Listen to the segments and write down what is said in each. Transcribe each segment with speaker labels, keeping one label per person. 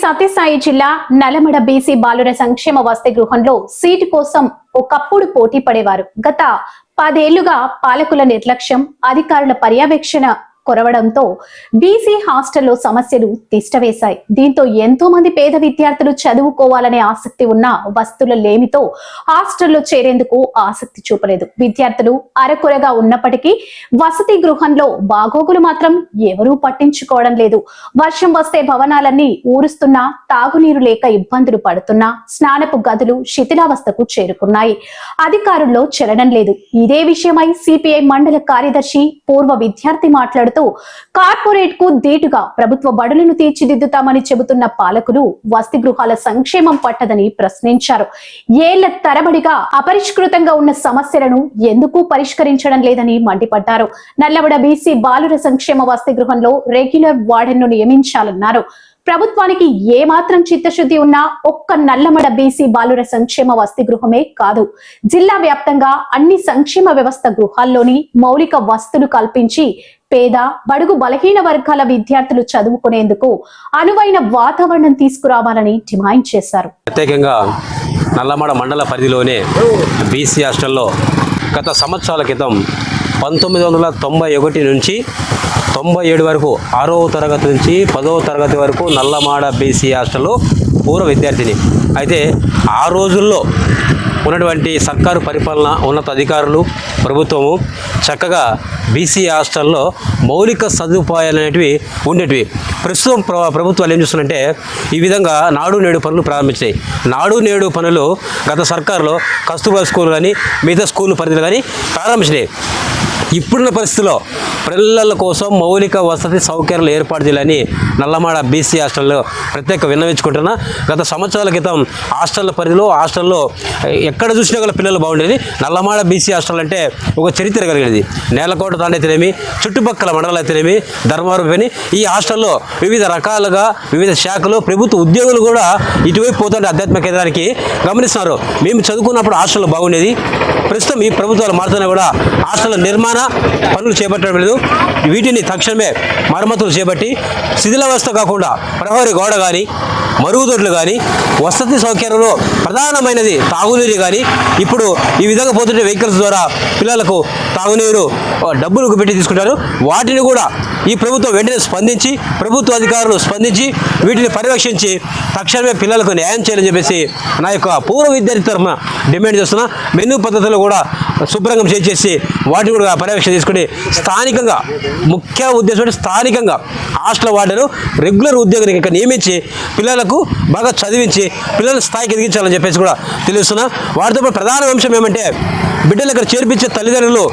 Speaker 1: సత్యసాయి జిల్లా నల్లమడ బీసీ బాలుర సంక్షేమ వసతి గృహంలో సీటు కోసం ఒకప్పుడు పోటీ పడేవారు. గత 10 ఏళ్లుగా పాలకుల నిర్లక్ష్యం, అధికారుల పర్యవేక్షణ కొరవడంతో బీసీ హాస్టల్లో సమస్యలు తిష్టవేశాయి. దీంతో ఎంతో మంది పేద విద్యార్థులు చదువుకోవాలనే ఆసక్తి ఉన్న వస్తువుల లేమితో హాస్టల్లో చేరేందుకు ఆసక్తి చూపలేదు. విద్యార్థులు అరకొరగా ఉన్నప్పటికీ వసతి గృహంలో బాగోగులు మాత్రం ఎవరూ పట్టించుకోవడం లేదు. వర్షం వస్తే భవనాలన్నీ ఊరుస్తున్నా, తాగునీరు లేక ఇబ్బందులు పడుతున్నా, స్నానపు గదులు శిథిలావస్థకు చేరుకున్నాయి. అధికారుల్లో చలనం లేదు. ఇదే విషయమై సిపిఐ మండల కార్యదర్శి పూర్వ విద్యార్థి మాట్లాడుతూ కార్పొరేట్ కు దీటుగా ప్రభుత్వ బడులను తీర్చిదిద్దుతామని చెబుతున్న పాలకులు వసతి గృహాల సంక్షేమం పట్టదని ప్రశ్నించారు. ఏళ్ల తరబడిగా అపరిష్కృతంగా ఉన్న సమస్యలను ఎందుకు పరిష్కరించడం లేదని మండిపడ్డారు. నల్లమడ బీసీ బాలుర సంక్షేమ వసతి గృహంలో రెగ్యులర్ వార్డెన్ ను నియమించాలన్నారు. ప్రభుత్వానికి ఏమాత్రం చిత్తశుద్ధి ఉన్నా ఒక్క నల్లమడ బీసీ బాలుర సంక్షేమ వసతి గృహమే కాదు, జిల్లా వ్యాప్తంగా అన్ని సంక్షేమ వ్యవస్థ గృహాల్లోని మౌలిక వసతులు కల్పించి పేద, బడుగు, బలహీన వర్గాల విద్యార్థులు చదువుకునేందుకు అనువైన వాతావరణం తీసుకురావాలని డిమాండ్ చేశారు.
Speaker 2: ప్రత్యేకంగా నల్లమడ మండల పరిధిలోనే బీసీ హాస్టల్లో గత సంవత్సరాల క్రితం 1991 నుంచి 97 వరకు 6వ తరగతి నుంచి 10వ తరగతి వరకు నల్లమడ బీసీ హాస్టల్లో పూర్వ విద్యార్థిని. అయితే ఆ రోజుల్లో ఉన్నటువంటి సర్కారు పరిపాలన, ఉన్నత అధికారులు, ప్రభుత్వము చక్కగా బీసీ హాస్టల్లో మౌలిక సదుపాయాలు అనేటివి ఉండేటివి. ప్రస్తుతం ప్రభుత్వాలు ఏం చేస్తున్నారంటే ఈ విధంగా నాడు నేడు పనులు ప్రారంభించాయి. నాడు నేడు పనులు గత సర్కారులో కస్తూర్బా స్కూల్ కానీ మిగతా స్కూల్ పరిధిలో కానీ ప్రారంభించినాయి. ఇప్పుడున్న పరిస్థితుల్లో పిల్లల కోసం మౌలిక వసతి సౌకర్యాలు ఏర్పాటు చేయాలని నల్లమడ బీసీ హాస్టల్లో ప్రత్యేక విన్నవించుకుంటున్నా. గత సంవత్సరాల క్రితం హాస్టల్ల పరిధిలో ఎక్కడ చూసినా గల పిల్లలు బాగుండేది. నల్లమడ బీసీ హాస్టల్ అంటే ఒక చరిత్ర కలిగేది. నేలకోట తాండైతేనేమి, చుట్టుపక్కల మండలాలు అయితేనేమి, ధర్మవరం కానీ ఈ హాస్టల్లో వివిధ రకాలుగా వివిధ శాఖలు, ప్రభుత్వ ఉద్యోగులు కూడా ఇటువైపు పోతుంటే ఆధ్యాత్మిక కేంద్రానికి గమనిస్తున్నారు. మేము చదువుకున్నప్పుడు హాస్టల్లో బాగుండేది. ప్రస్తుతం ఈ ప్రభుత్వాలు మారుతున్నా కూడా హాస్టల్ నిర్మాణ పనులు చేపట్టడం లేదు. వీటిని తక్షణమే మరమ్మతులు చేపట్టి శిథిలావస్థ కాకుండా ప్రహరీ గోడ కానీ, మరుగుదొడ్లు కానీ, వసతి సౌకర్యంలో ప్రధానమైనది తాగునీరు కానీ, ఇప్పుడు ఈ విధంగా పోతుంటే వెహికల్స్ ద్వారా పిల్లలకు తాగునీరు డబ్బులకు పెట్టి తీసుకుంటారు. వాటిని కూడా ఈ ప్రభుత్వం వెంటనే స్పందించి, ప్రభుత్వ అధికారులు స్పందించి వీటిని పర్యవేక్షించి తక్షణమే పిల్లలకు న్యాయం చేయాలని చెప్పేసి నా యొక్క పూర్వ విద్యార్థి తరఫున డిమాండ్ చేస్తున్నా. మెనూ పద్ధతులు కూడా శుభ్రంగా చేసి వాటిని కూడా పర్యవేక్షణ తీసుకుని స్థానికంగా, ముఖ్య ఉద్దేశం స్థానికంగా హాస్టల్ వార్డెను రెగ్యులర్ ఉద్యోగిని ఇక్కడ నియమించి పిల్లలకు బాగా చదివించి పిల్లల స్థాయికి ఎదిగించాలని చెప్పేసి కూడా తెలుస్తున్నా. వాటితో పాటు ప్రధాన అంశం ఏమంటే బిడ్డలు ఇక్కడ చేర్పించే తల్లిదండ్రులు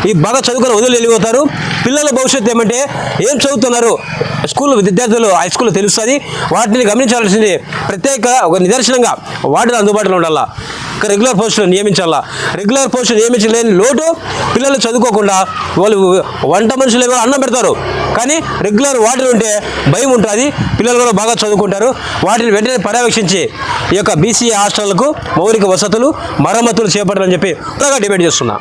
Speaker 2: ఈ బాగా చదువుకొని వదిలి వెళ్ళిపోతారు. పిల్లల భవిష్యత్తు ఏమంటే ఏం చదువుతున్నారు స్కూల్ విద్యార్థులు హై స్కూల్లో తెలుస్తుంది. వాటిని గమనించాల్సింది ప్రత్యేక ఒక నిదర్శనంగా వార్డులు అందుబాటులో ఉండాలా. రెగ్యులర్ పోస్టులు నియమించాలా. రెగ్యులర్ పోస్టులు నియమించలేని లోటు పిల్లలు చదువుకోకుండా వాళ్ళు వంట మనుషులు ఏమో అన్నం పెడతారు, కానీ రెగ్యులర్ వార్డులు ఉంటే భయం ఉంటుంది. పిల్లలు కూడా బాగా చదువుకుంటారు. వాటిని వెంటనే పర్యవేక్షించి ఈ యొక్క బీసీ హాస్టళ్లకు మౌలిక వసతులు, మరమ్మతులు చేపట్టాలని చెప్పి త్వరగా డిమాండ్ చేస్తున్నా.